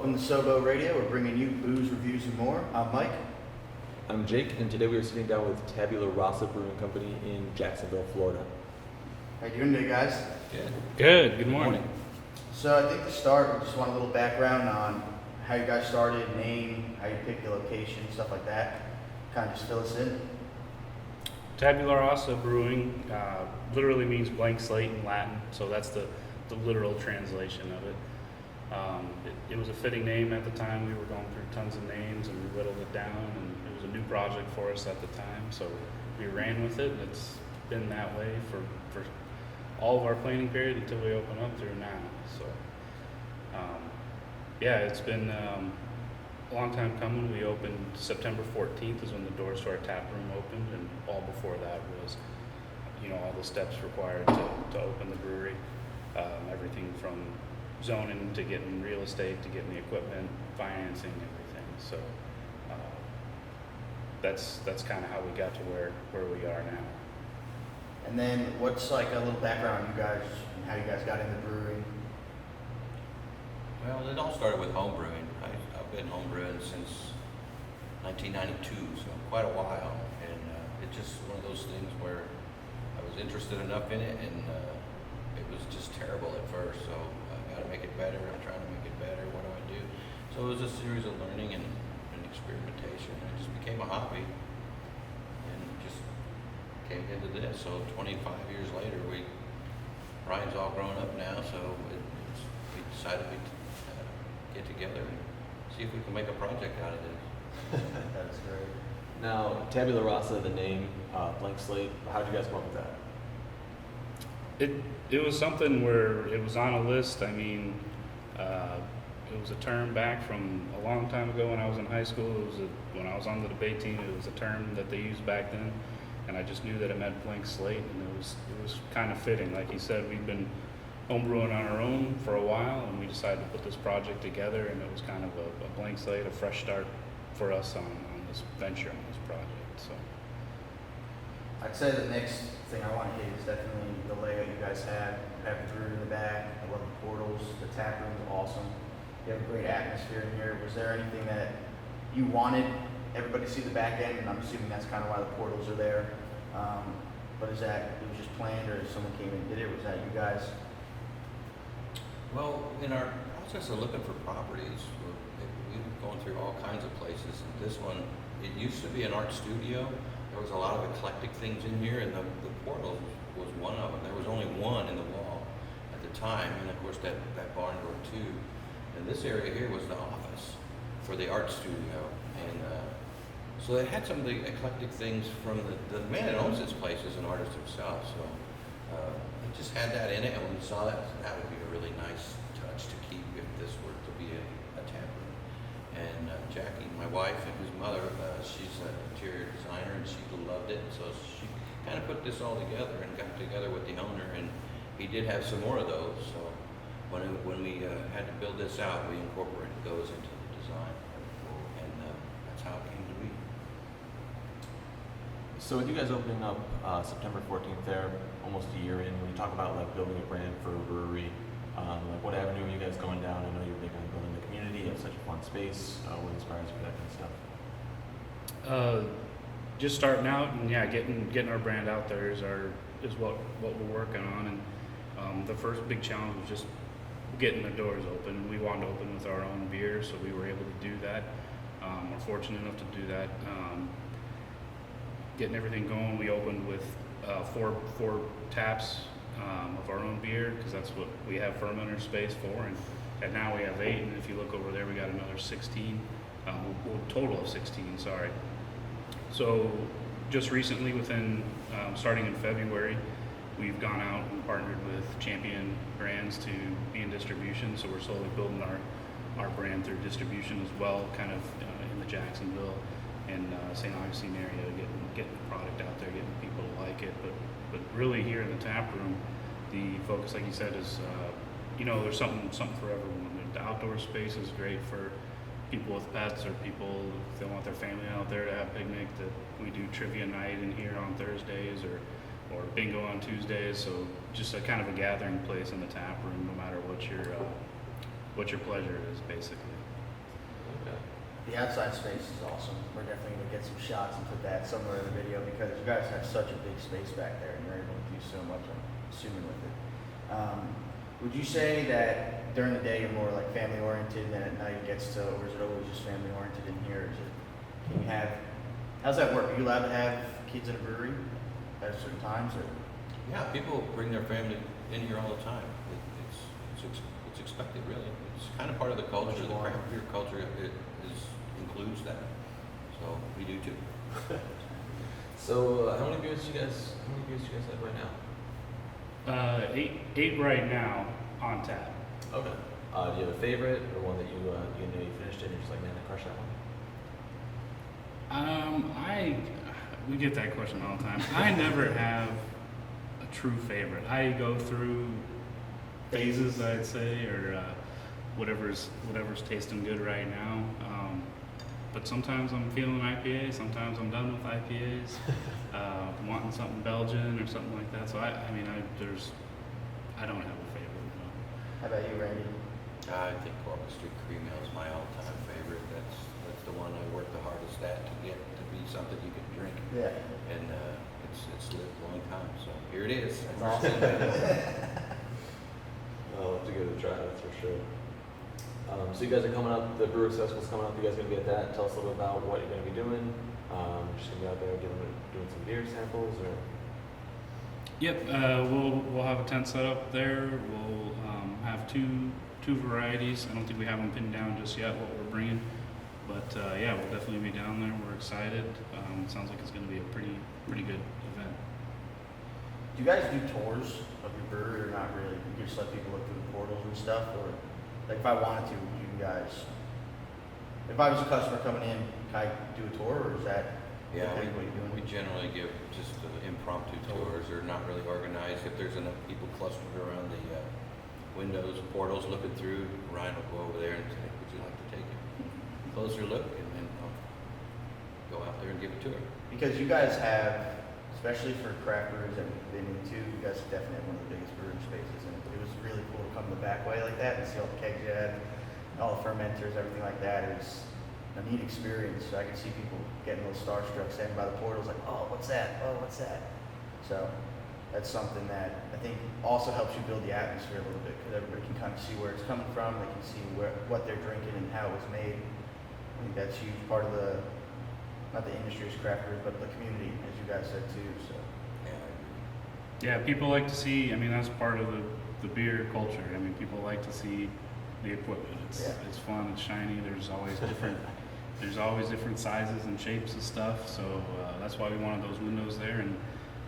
Welcome to SoBo Radio. We're bringing you booze, reviews, and more. I'm Mike. I'm Jake, and today we are sitting down with Tabula Rasa Brewing Company in Jacksonville, Florida. How you doing today, guys? Good. Good morning. So I think to start, we just want a little background on how you guys started, name, how you picked the location, stuff like that. Kind of just fill us in. Tabula Rasa Brewing literally means blank slate in Latin, so that's the literal translation of it. It was a fitting name at the time. We were going through tons of names and we whittled it down, and it was a new project for us at the time, so we ran with it, and it's been that way for all of our planning period until we open up through now. So yeah, it's been a long time coming. We opened September 14th is when the doors to our tap room opened, and all before that was, all the steps required to open the brewery. Everything from zoning to getting real estate to getting the equipment, financing, everything. So that's kind of how we got to where we are now. And then what's like a little background on you guys and how you guys got into brewing? Well, it all started with home brewing. I've been home brewing since 1992, so quite a while. And it's just one of those things where I was interested enough in it, and it was just terrible at first. So I got to make it better. I'm trying to make it better. What do I do? So it was a series of learning and experimentation. It just became a hobby, and just came into this. So 25 years later, Ryan's all grown up now, so we decided we'd get together and see if we can make a project out of this. That's great. Now, Tabula Rasa, the name, blank slate, how did you guys come up with that? It was something where it was on a list. I mean, it was a term back from a long time ago when I was in high school. When I was on the debate team, it was a term that they used back then, and I just knew that it meant blank slate, and it was kind of fitting. Like you said, we've been homebrewing on our own for a while, and we decided to put this project together, and it was kind of a blank slate, a fresh start for us on this venture, on this project. So I'd say the next thing I want to hit is definitely the layout you guys have. You have the brewery in the back. I love the portals. The tap room is awesome. You have a great atmosphere in here. Was there anything that you wanted everybody to see the back end? And I'm assuming that's kind of why the portals are there. But it was just planned, or someone came and did it? Was that you guys? Well, in our process of looking for properties, we've gone through all kinds of places. And this one, it used to be an art studio. There was a lot of eclectic things in here, and the portal was one of them. There was only one in the wall at the time, and of course that barn door too. And this area here was the office for the art studio, and so it had some of the eclectic things from the man that owns this place is an artist himself. So it just had that in it, and when we saw that would be a really nice touch to keep if this were to be a tap room. And Jackie, my wife, and his mother, she's an interior designer, and she loved it. So she kind of put this all together and got together with the owner, and he did have some more of those. So when we had to build this out, we incorporated those into the design, and that's how it came to be. So with you guys opening up September 14th there, almost a year in, when you talk about like building a brand for a brewery, like what avenue are you guys going down? I know you're big on building the community. You have such a fun space. What inspires you for that kind of stuff? just starting out, and yeah, getting our brand out there is what we're working on. And the first big challenge was just getting the doors open. We wanted to open with our own beer, so we were able to do that. We're fortunate enough to do that. Getting everything going, we opened with four taps of our own beer, because that's what we have fermenter space for, and now we have 8, and if you look over there, we got another 16, total of 16, sorry. So just recently, starting in February, we've gone out and partnered with Champion Brands to be in distribution, so we're slowly building our brand through distribution as well, kind of in the Jacksonville and St. Augustine area, getting the product out there, getting people to like it. But really here in the tap room, the focus, like you said, is there's something for everyone. The outdoor space is great for people with pets, or people if they want their family out there to have a picnic. That we do trivia night in here on Thursdays, or bingo on Tuesdays. So just a kind of a gathering place in the tap room, no matter what your pleasure is, basically. The outside space is awesome. We're definitely gonna get some shots and put that somewhere in the video because you guys have such a big space back there and you're able to do so much, I'm assuming, with it. Would you say that during the day you're more like family oriented and then at night it gets to, or is it always just family oriented in here? Is it, can you have, how's that work? Are you allowed to have kids in a brewery at certain times or? Yeah, people bring their family in here all the time. It's expected, really. It's kind of part of the culture. The craft beer culture includes that. So we do too. So how many beers do you guys have right now? Eight right now on tap. Okay. Do you have a favorite or one that you know you finished it and you're just like, man, I crushed that one? We get that question all the time. I never have a true favorite. I go through phases, I'd say, or whatever's tasting good right now. But sometimes I'm feeling IPA, sometimes I'm done with IPAs, wanting something Belgian or something like that. So I don't have a favorite. No. How about you, Randy? I think Corpus Street Cream Ale is my all-time favorite. That's the one I worked the hardest at to get to be something you can drink. Yeah. And it's lived a long time. So here it is. That's awesome. I'll have to give it a try, that's for sure. So you guys are coming up, the Brewers Festival's coming up, you guys gonna be at that? Tell us a little bit about what you're gonna be doing. Just gonna be out there doing some beer samples or? Yep, we'll have a tent set up there. We'll have two varieties. I don't think we have them pinned down just yet what we're bringing, but yeah, we'll definitely be down there. We're excited. It sounds like it's going to be a pretty good event. Do you guys do tours of your brewery or not really? You just let people look through the portals and stuff, or like if I wanted to, would you guys? If I was a customer coming in, can I do a tour, or is that? Yeah, what you're doing? we generally give just impromptu tours. They're not really organized. If there's enough people clustered around the windows, portals, looking through, Ryan will go over there and say, would you like to take a closer look? And then go out there and give a tour. Because you guys have, especially for craft brewers that we've been into, you guys definitely have one of the biggest brewing spaces, and it was really cool to come the back way like that and see all the kegs you had, and all the fermenters, everything like that. It was a neat experience. So I could see people getting a little starstruck standing by the portals like, oh, what's that? Oh, what's that? So that's something that I think also helps you build the atmosphere a little bit because everybody can kind of see where it's coming from. They can see what they're drinking and how it was made. I think that's a huge part of the, not the industry's craft brewers, but the community, as you guys said too. So Yeah, people like to see. I mean, that's part of the beer culture. I mean, people like to see the equipment. It's fun. It's shiny. There's always different sizes and shapes of stuff. So that's why we wanted those windows there. And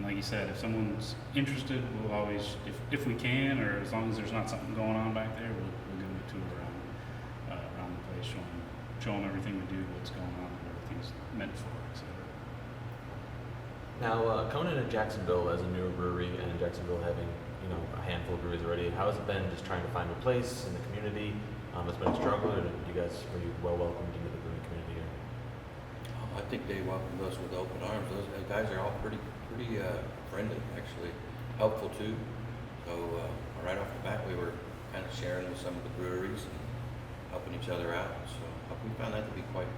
like you said, if someone's interested, we'll always, if we can, or as long as there's not something going on back there, we'll give them a tour around the place, show them everything we do, what's going on, what everything's meant for, etc. Now, coming into Jacksonville as a newer brewery and Jacksonville having, a handful of breweries already, how has it been just trying to find a place in the community? It's been a struggle, or were you well welcomed into the brewing community here? I think they welcomed us with open arms. Those guys are all pretty friendly, actually, helpful too. So right off the bat, we were kind of sharing with some of the breweries and helping each other out. So we found that to be quite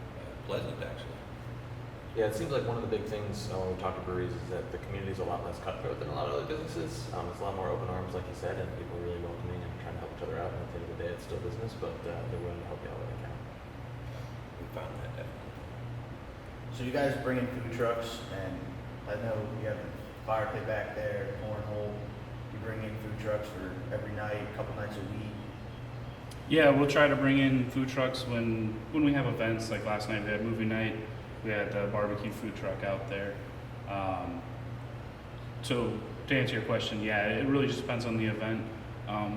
pleasant, actually. Yeah, it seems like one of the big things when we talk to breweries is that the community is a lot less cutthroat than a lot of other businesses. It's a lot more open arms, like you said, and people are really welcoming and trying to help each other out. And at the end of the day, it's still business, but they're willing to help you out where they can. We found that definitely. So you guys bring in food trucks, and I know you have the fire pit back there, cornhole. You bring in food trucks for every night, a couple nights a week. Yeah, we'll try to bring in food trucks when we have events. Like last night, we had movie night. We had a barbecue food truck out there. So to answer your question, yeah, it really just depends on the event.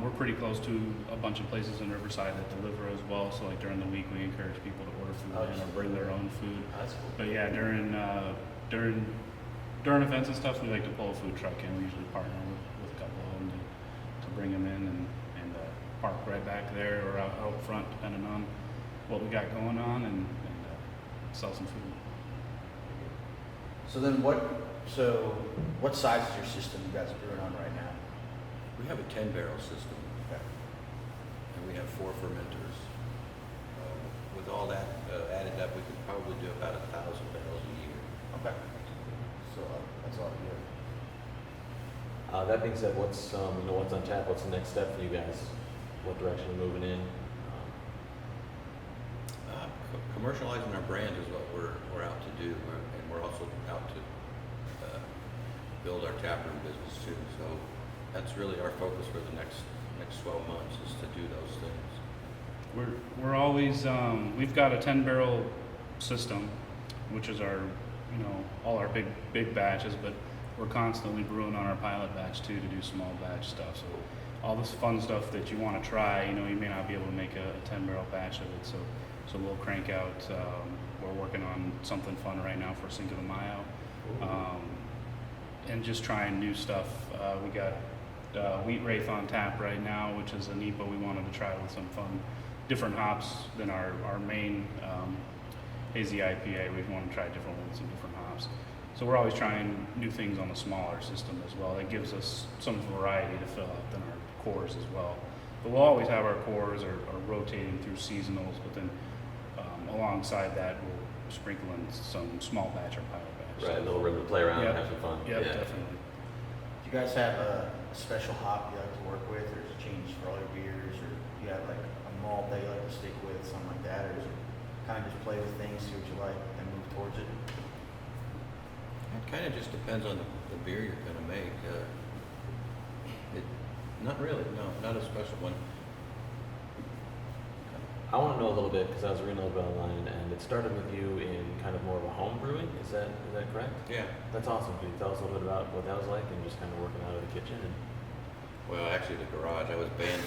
We're pretty close to a bunch of places in Riverside that deliver as well. So like during the week, we encourage people to order food in or bring their own food. That's cool. But yeah, during events and stuff, we like to pull a food truck in. We usually partner with a couple of them to bring them in and park right back there or out front, depending on what we got going on, and sell some food. So then what size is your system you guys are brewing on right now? We have a 10-barrel system, and we have 4 fermenters. With all that added probably do about 1,000 barrels a year. Okay. So that's all good. That being said, what's what's on tap? What's the next step for you guys? What direction are we moving in? Commercializing our brand is what we're out to do, and we're also out to build our taproom business too. So that's really our focus for the next 12 months is to do those things. We're always, we've got a 10-barrel system, which is our, all our big batches, but we're constantly brewing on our pilot batch too to do small batch stuff. So all this fun stuff that you want to try, you may not be able to make a 10-barrel batch of it. So we'll crank out, we're working on something fun right now for Cinco de Mayo. And just trying new stuff. We got Wheat Wraith on tap right now, which is a NEPA we wanted to try with some fun, different hops than our main hazy IPA. We want to try different ones and different hops. So we're always trying new things on the smaller system as well. That gives us some variety to fill out than our cores as well. But we'll always have our cores are rotating through seasonals, but then alongside that we'll sprinkle in some small batch or pilot batch. Right, a little room to play around and have some fun. Yep, definitely. Do you guys have a special hop you like to work with, or is it changed for all your beers, or do you have like a malt that you like to stick with, something like that, or is it kind of just play with things, see what you like, and move towards it? It kind of just depends on the beer you're going to make. Not really, no, not a special one. I want to know a little bit because I was reading a little bit online, and it started with you in kind of more of a home brewing. Is that correct? Yeah. That's awesome. Can you tell us a little bit about what that was like and just kind of working out of the kitchen? Well, actually, the garage. I was banned.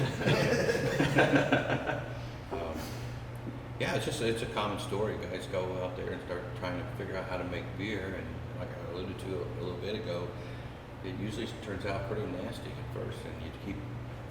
Yeah, it's a common story. Guys go out there and start trying to figure out how to make beer, and like I alluded to a little bit ago, it usually turns out pretty nasty at first, and you keep.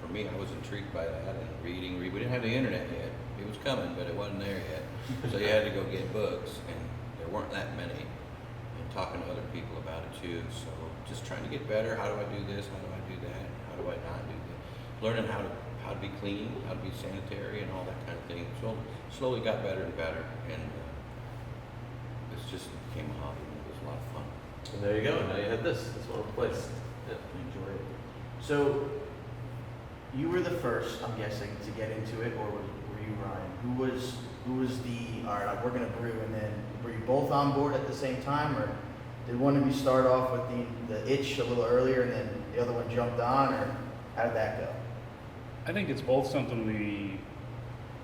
For me, I was intrigued by that and reading. We didn't have the internet yet. It was coming, but it wasn't there yet. So you had to go get books, and there weren't that many. And talking to other people about it too. So just trying to get better. How do I do this? How do I do that? How do I not do that? Learning how to be clean, how to be sanitary, and all that kind of thing. So slowly got better and better, and it's just became a hobby. And it was a lot of fun. And there you go. Now you have this wonderful place. Yeah. Enjoy it. So you were the first, I'm guessing, to get into it, or were you Ryan? Who was the, all right, we're gonna brew, and then were you both on board at the same time, or did one of you start off with the itch a little earlier and then the other one jumped on, or how did that go? I think it's both something we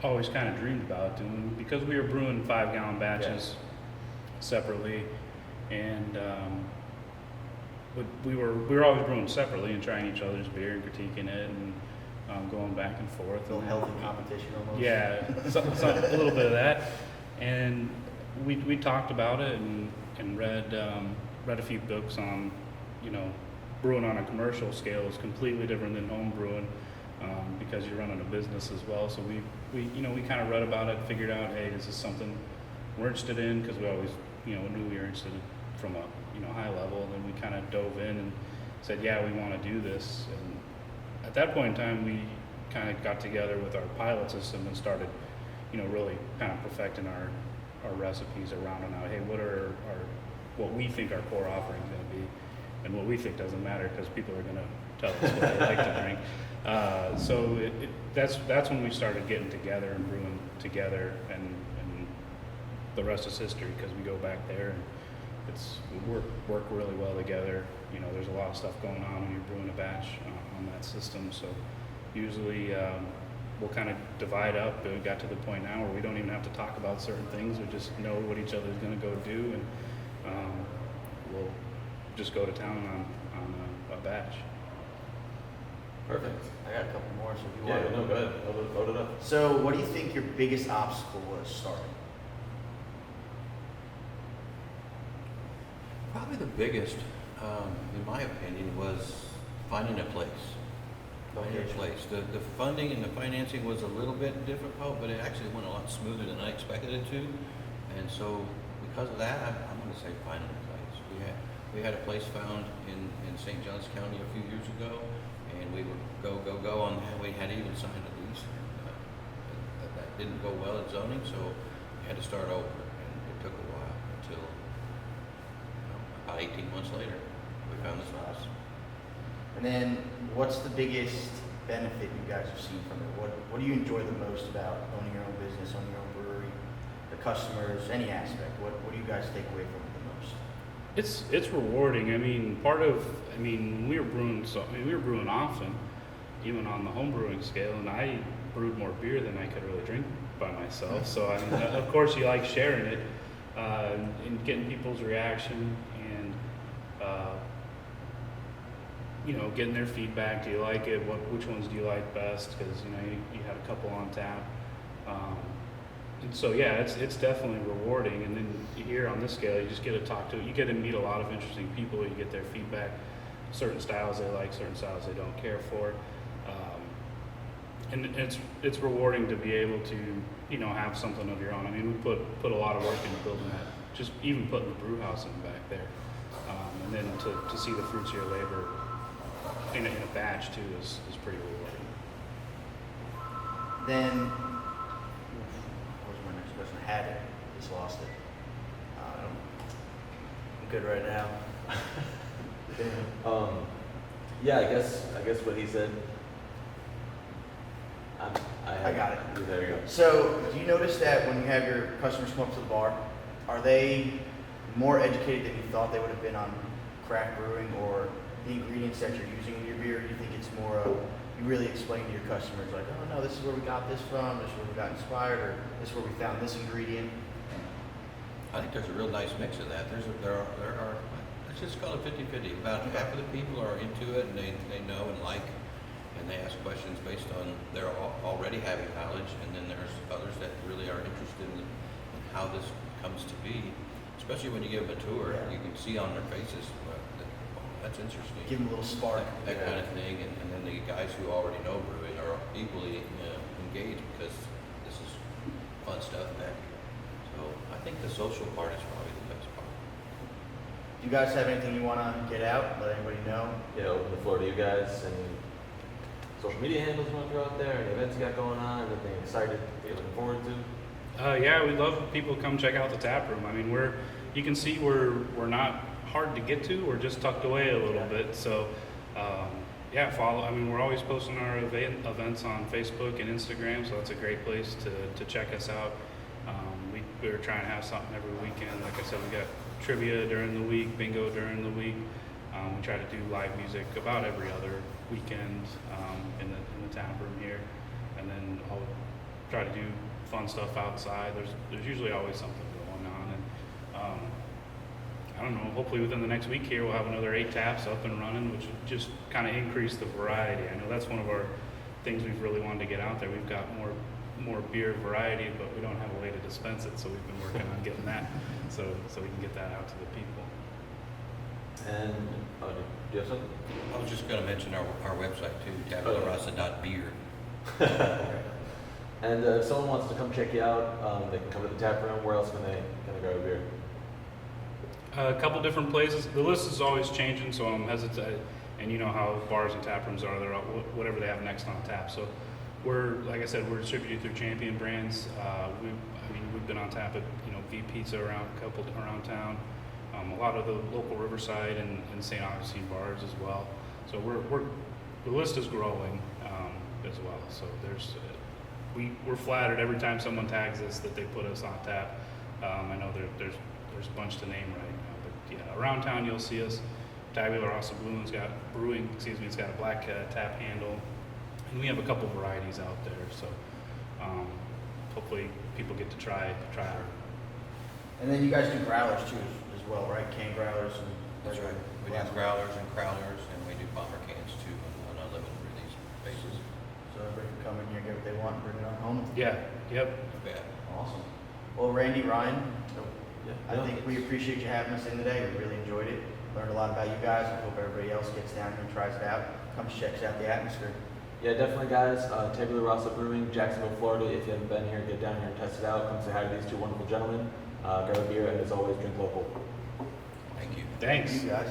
always kind of dreamed about doing because we were brewing 5-gallon batches separately, and but we were always brewing separately and trying each other's beer and critiquing it and going back and forth. A little healthy competition almost. Yeah, a little bit of that, and we talked about it and read a few books on brewing on a commercial scale is completely different than home brewing. Because you're running a business as well. So we kind of read about it, figured out, hey, this is something we're interested in, because we always, knew we were interested in from a, high level. And then we kind of dove in and said, yeah, we want to do this. And at that point in time, we kind of got together with our pilot system and started, really kind of perfecting our recipes around and out. Hey, what we think our core offering is going to be, and what we think doesn't matter because people are going to tell us what they like to drink. So that's when we started getting together and brewing together, and the rest is history because we go back there and we work really well together. There's a lot of stuff going on when you're brewing a batch on that system. So usually we'll kind of divide up. We got to the point now where we don't even have to talk about certain things. We just know what each other's going to go do, and we'll just go to town on a batch. Perfect. I got a couple more, so if you Yeah, want. no, go ahead. Load it up. So what do you think your biggest obstacle was starting? Probably the biggest, in my opinion, was finding a place. Finding a place. The funding and the financing was a little bit difficult, but it actually went a lot smoother than I expected it to. And so because of that, I'm going to say finding a place. We had a place found in St. Johns County a few years ago, and we would go on that. We had even signed a lease. That didn't go well at zoning, so we had to start over, and it took a 18 months later, we found this house. And then, what's the biggest benefit you guys have seen from it? What do you enjoy the most about owning your own business, owning your own brewery, the customers, any aspect? What do you guys take away from it the most? It's rewarding. I mean, we were brewing often, even on the home brewing scale, and I brewed more beer than I could really drink by myself. So I mean, of course, you like sharing it and getting people's reaction and getting their feedback. Do you like it? Which ones do you like best? Because you had a couple on tap. And so yeah, it's definitely rewarding. And then here on this scale, you just get to talk to, you get to meet a lot of interesting people. You get their feedback, certain styles they like, certain styles they don't care for. And it's rewarding to be able to have something of your own. I mean, we put a lot of work into building that. Just even putting the brew house in the back there, and then to see the fruits of your labor in a batch too is pretty rewarding. Then, what was my next question? I had it, just lost it. I'm good right now. Yeah, I guess what he said. I got it. There you go. So, do you notice that when you have your customers come up to the bar, are they more educated than you thought they would have been on craft brewing or the ingredients that you're using in your beer? Or do you think it's more of you really explain to your customers like, oh no, this is where we got this from, this is where we got inspired, or this is where we found this ingredient? I think there's a real nice mix of that. There are let's just call it 50-50. About half of the people are into it and they know and like, and they ask questions based on their already having knowledge, and then there's others that really are interested in how this comes to be, especially when you give them a tour. Yeah. You can see on their faces, well, that's interesting. Give them a little spark. That kind of thing, and then the guys who already know brewing are equally engaged because this is fun stuff back. So I think the social part is probably the best part. Do you guys have anything you want to get out? Let anybody know? Yeah, open the floor to you guys. Any social media handles you want to throw out there? Any events you got going on? Anything excited you're looking forward to? Yeah, we'd love people to come check out the tap room. I mean, you can see we're not hard to get to. We're just tucked away a little bit. So, follow. I mean, we're always posting our events on Facebook and Instagram, so that's a great place to check us out. We're trying to have something every weekend. Like I said, we got trivia during the week, bingo during the week. We try to do live music about every other weekend in the tap room here, and then I'll try to do fun stuff outside. There's usually always something going on, and I don't know. Hopefully within the next week here we'll have another 8 taps up and running, which would just kind of increase the variety. I know that's one of our things we've really wanted to get out there. We've got more beer variety, but we don't have a way to dispense it, so we've been working on getting that so we can get that out to the people. And do you have something? I was just going to mention our website too, tabularasa.beer. And if someone wants to come check you out, they can come to the tap room. Where else can they grab a beer? A couple different places. The list is always changing, so I'm hesitant. And you know how bars and tap rooms are. They're all, whatever they have next on tap. So like I said, we're distributed through Champion Brands. We've been on tap at V Pizza around town. A lot of the local Riverside and St. Augustine bars as well. So the list is growing as well. So we're flattered every time someone tags us that they put us on tap. I know there's a bunch to name right now, but yeah, around town you'll see us. Tabula Rasa Brewing, it's got a black tap handle, and we have a couple varieties out there. So hopefully people get to try our. And then you guys do growlers too as well, right? Can growlers and That's right. We do growlers and crowlers, and we do bomber cans too on unlimited release basis. So everybody can come in here, get what they want, and bring it on home. Yeah. Yep. Not bad. Awesome. Well, Randy, Ryan, I Yeah. think we appreciate you having us in today. We really enjoyed it. Learned a lot about you guys. I hope everybody else gets down here and tries it out. Comes checks out the atmosphere. Yeah, definitely, guys. Tabula Rasa Brewing, Jacksonville, Florida. If you haven't been here, get down here and test it out. Come say hi to these two wonderful gentlemen. Grab a beer, and as always, drink local. Thank you. Thanks. Thank you guys.